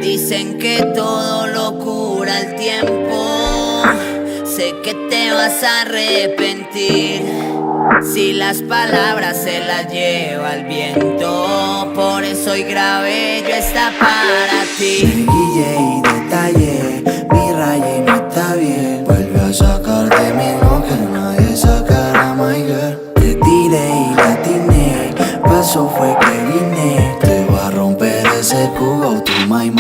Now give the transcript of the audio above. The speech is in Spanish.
Dicen que todo lo cura el tiempo. Sé que te vas a arrepentir si las palabras se las lleva el viento. Por eso hoy grabé yo esta para ti. Guille y detalle, mi raya y no está bien. Vuelve a sacar de mí lo que nadie sacará, my girl. Te tiré y la atiné, paso fue que vine. Te va a romper ese cubo, tu my